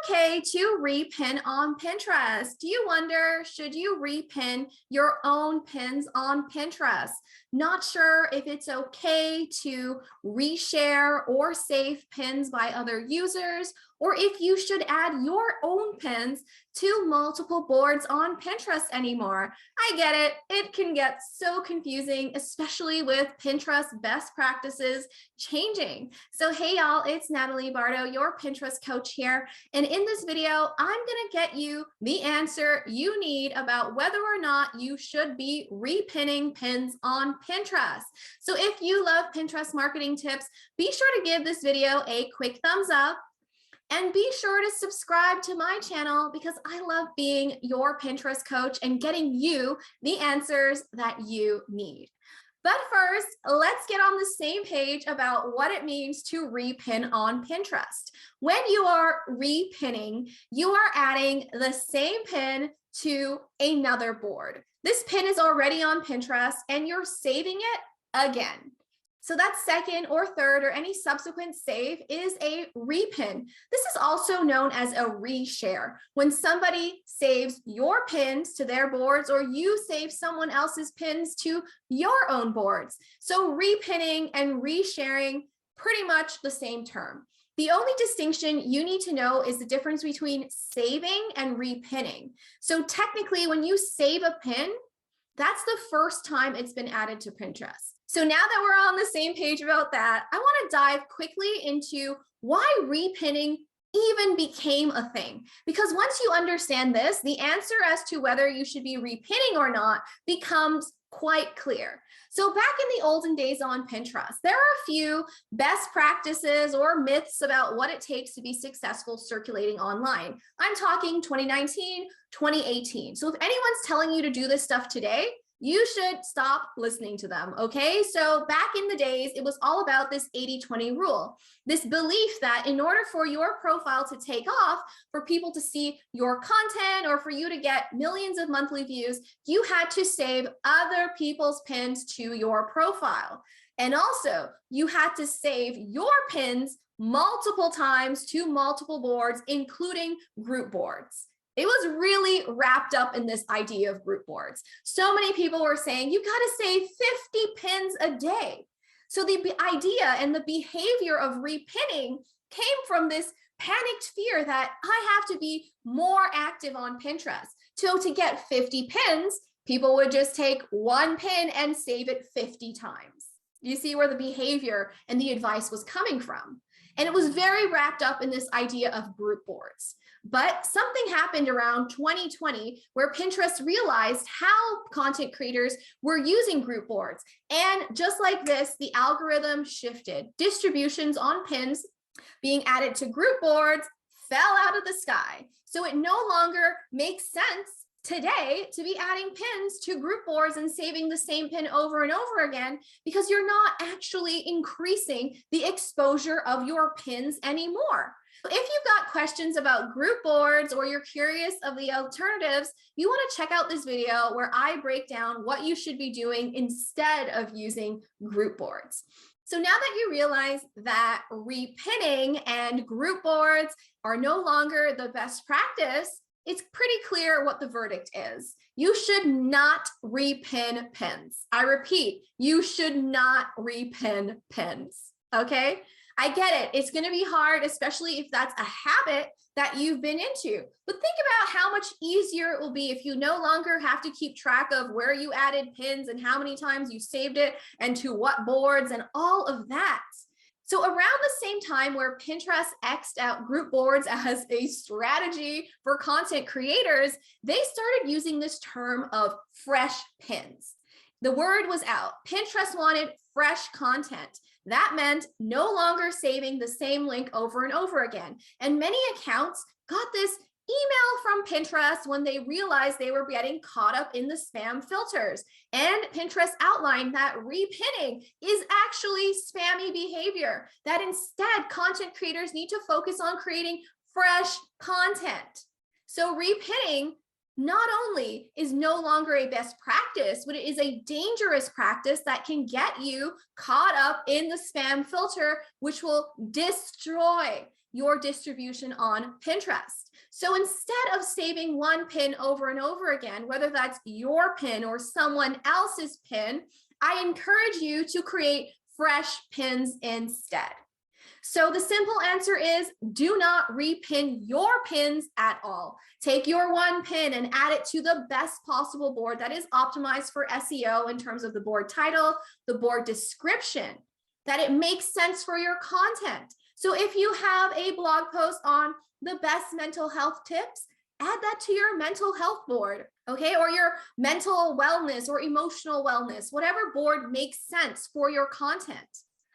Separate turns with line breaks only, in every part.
okay to repin on Pinterest? Do you wonder, should you repin your own pins on Pinterest? Not sure if it's okay to reshare or save pins by other users, or if you should add your own pins to multiple boards on Pinterest anymore. I get it. It can get so confusing, especially with Pinterest best practices changing. So hey y'all, it's Natalie Bardo, your Pinterest coach here. And in this video, I'm gonna get you the answer you need about whether or not you should be repinning pins on Pinterest. So if you love Pinterest marketing tips, be sure to give this video a quick thumbs up. And be sure to subscribe to my channel because I love being your Pinterest coach and getting you the answers that you need. But first, let's get on the same page about what it means to repin on Pinterest. When you are repinning, you are adding the same pin to another board. This pin is already on Pinterest and you're saving it again. So that second or third or any subsequent save is a repin. This is also known as a reshare. When somebody saves your pins to their boards or you save someone else's pins to your own boards. So repinning and resharing, pretty much the same term. The only distinction you need to know is the difference between saving and repinning. So technically, when you save a pin, that's the first time it's been added to Pinterest. So now that we're on the same page about that, I want to dive quickly into why repinning even became a thing. Because once you understand this, the answer as to whether you should be repinning or not becomes quite clear. So back in the olden days on Pinterest, there are a few best practices or myths about what it takes to be successful circulating online. I'm talking 2019, 2018. So if anyone's telling you to do this stuff today, you should stop listening to them, okay? So back in the days, it was all about this 80-20 rule, this belief that in order for your profile to take off, for people to see your content or for you to get millions of monthly views, you had to save other people's pins to your profile. And also, you had to save your pins multiple times to multiple boards, including group boards. It was really wrapped up in this idea of group boards. So many people were saying, you gotta save 50 pins a day. So the idea and the behavior of repinning came from this panicked fear that I have to be more active on Pinterest. So to get 50 pins, people would just take one pin and save it 50 times. You see where the behavior and the advice was coming from. And it was very wrapped up in this idea of group boards. But something happened around 2020 where Pinterest realized how content creators were using group boards. And just like this, the algorithm shifted. Distributions on pins being added to group boards fell out of the sky. So it no longer makes sense today to be adding pins to group boards and saving the same pin over and over again because you're not actually increasing the exposure of your pins anymore. If you've got questions about group boards or you're curious of the alternatives, you want to check out this video where I break down what you should be doing instead of using group boards. So now that you realize that repinning and group boards are no longer the best practice, it's pretty clear what the verdict is. You should not repin pins. I repeat, you should not repin pins, okay? I get it. It's going to be hard, especially if that's a habit that you've been into. But think about how much easier it will be if you no longer have to keep track of where you added pins and how many times you saved it and to what boards and all of that. So around the same time where Pinterest X'd out group boards as a strategy for content creators, they started using this term of fresh pins. The word was out. Pinterest wanted fresh content. That meant no longer saving the same link over and over again. And many accounts got this email from Pinterest when they realized they were getting caught up in the spam filters. And Pinterest outlined that repinning is actually spammy behavior, that instead content creators need to focus on creating fresh content. So repinning not only is no longer a best practice, but it is a dangerous practice that can get you caught up in the spam filter, which will destroy your distribution on Pinterest. So instead of saving one pin over and over again, whether that's your pin or someone else's pin, I encourage you to create fresh pins instead. So the simple answer is do not repin your pins at all. Take your one pin and add it to the best possible board that is optimized for SEO in terms of the board title, the board description, that it makes sense for your content. So if you have a blog post on the best mental health tips, add that to your mental health board, okay? Or your mental wellness or emotional wellness, whatever board makes sense for your content.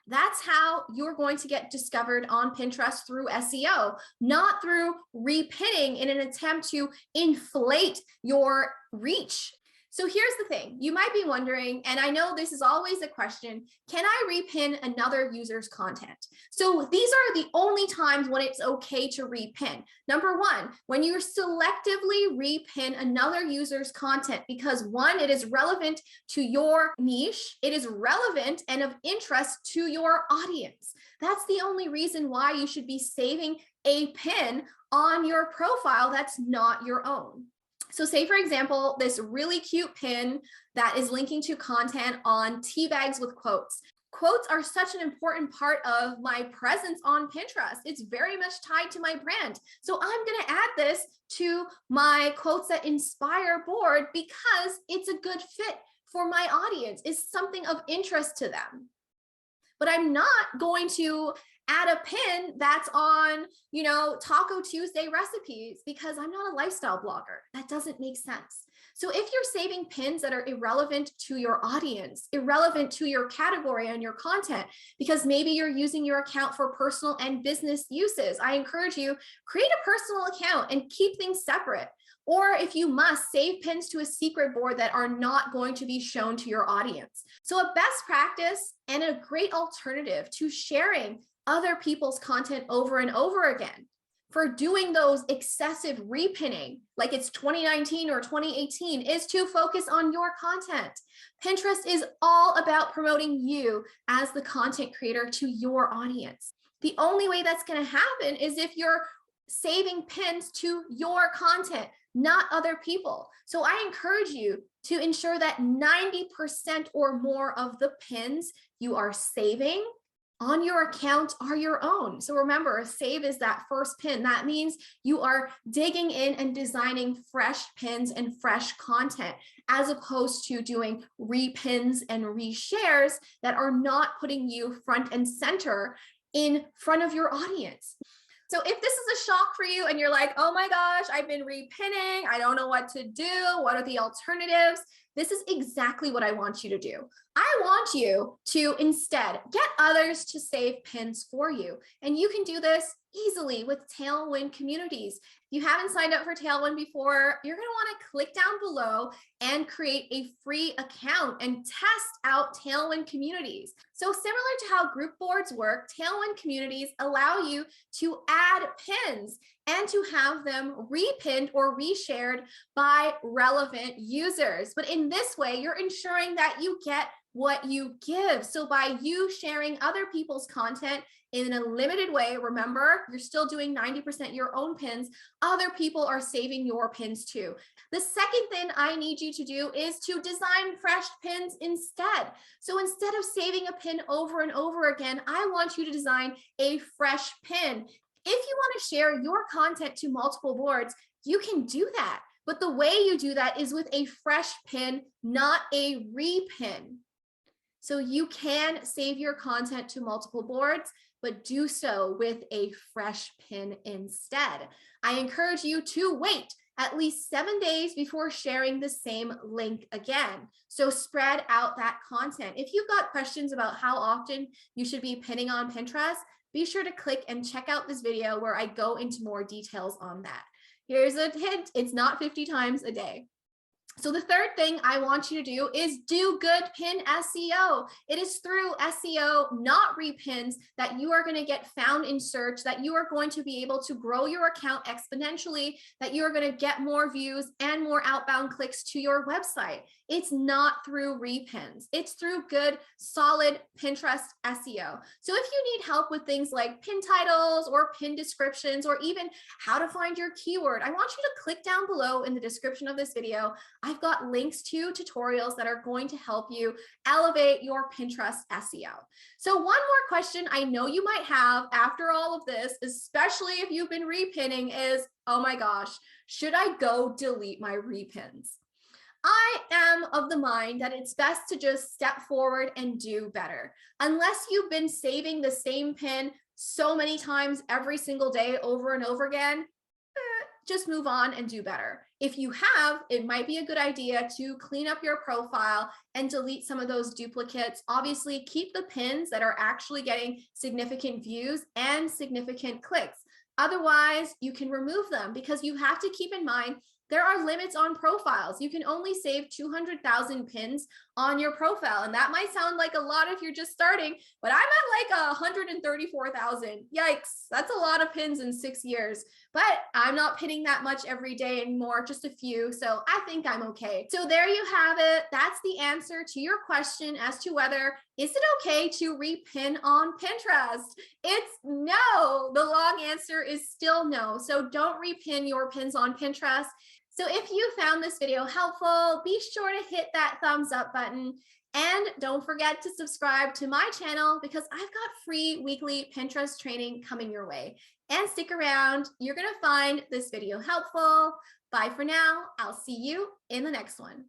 That's how you're going to get discovered on Pinterest through SEO, not through repinning in an attempt to inflate your reach. So here's the thing, you might be wondering, and I know this is always a question, can I repin another user's content? So these are the only times when it's okay to repin. Number one, when you selectively repin another user's content, because one, it is relevant to your niche, it is relevant and of interest to your audience. That's the only reason why you should be saving a pin on your profile that's not your own. So say, for example, this really cute pin that is linking to content on tea bags with quotes. Quotes are such an important part of my presence on Pinterest. It's very much tied to my brand. So I'm going to add this to my quotes that inspire board because it's a good fit for my audience. It's something of interest to them. But I'm not going to add a pin that's on, Taco Tuesday recipes because I'm not a lifestyle blogger. That doesn't make sense. So if you're saving pins that are irrelevant to your audience, irrelevant to your category and your content, because maybe you're using your account for personal and business uses, I encourage you, create a personal account and keep things separate. Or if you must, save pins to a secret board that are not going to be shown to your audience. So a best practice and a great alternative to sharing other people's content over and over again for doing those excessive repinning, like it's 2019 or 2018, is to focus on your content. Pinterest is all about promoting you as the content creator to your audience. The only way that's going to happen is if you're saving pins to your content, not other people. So I encourage you to ensure that 90% or more of the pins you are saving on your account are your own. So remember, save is that first pin. That means you are digging in and designing fresh pins and fresh content, as opposed to doing repins and reshares that are not putting you front and center in front of your audience. So if this is a shock for you and you're like, oh my gosh, I've been repinning, I don't know what to do, what are the alternatives? This is exactly what I want you to do. I want you to instead get others to save pins for you. And you can do this easily with Tailwind Communities. If you haven't signed up for Tailwind before, you're going to want to click down below and create a free account and test out Tailwind Communities. So similar to how group boards work, Tailwind Communities allow you to add pins and to have them repinned or reshared by relevant users. But in this way, you're ensuring that you get what you give. So by you sharing other people's content in a limited way, remember, you're still doing 90% your own pins, other people are saving your pins too. The second thing I need you to do is to design fresh pins instead. So instead of saving a pin over and over again, I want you to design a fresh pin. If you want to share your content to multiple boards, you can do that. But the way you do that is with a fresh pin, not a repin. So you can save your content to multiple boards, but do so with a fresh pin instead. I encourage you to wait at least 7 days before sharing the same link again. So spread out that content. If you've got questions about how often you should be pinning on Pinterest, be sure to click and check out this video where I go into more details on that. Here's a hint, it's not 50 times a day. So the third thing I want you to do is do good pin SEO. It is through SEO, not repins, that you are going to get found in search, that you are going to be able to grow your account exponentially, that you are going to get more views and more outbound clicks to your website. It's not through repins. It's through good, solid Pinterest SEO. So if you need help with things like pin titles or pin descriptions, or even how to find your keyword, I want you to click down below in the description of this video. I've got links to tutorials that are going to help you elevate your Pinterest SEO. So one more question I know you might have after all of this, especially if you've been repinning, is, oh my gosh, should I go delete my repins? I am of the mind that it's best to just step forward and do better. Unless you've been saving the same pin so many times every single day over and over again, just move on and do better. If you have, it might be a good idea to clean up your profile and delete some of those duplicates. Obviously, keep the pins that are actually getting significant views and significant clicks. Otherwise, you can remove them, because you have to keep in mind there are limits on profiles. You can only save 200,000 pins on your profile. And that might sound like a lot if you're just starting, but I'm at like 134,000. Yikes, that's a lot of pins in 6 years. But I'm not pinning that much every day anymore, just a few. So I think I'm okay. So there you have it. That's the answer to your question as to whether is it okay to repin on Pinterest? It's no. The long answer is still no. So don't repin your pins on Pinterest. So if you found this video helpful, be sure to hit that thumbs up button. And don't forget to subscribe to my channel, because I've got free weekly Pinterest training coming your way. And stick around, you're going to find this video helpful. Bye for now. I'll see you in the next one.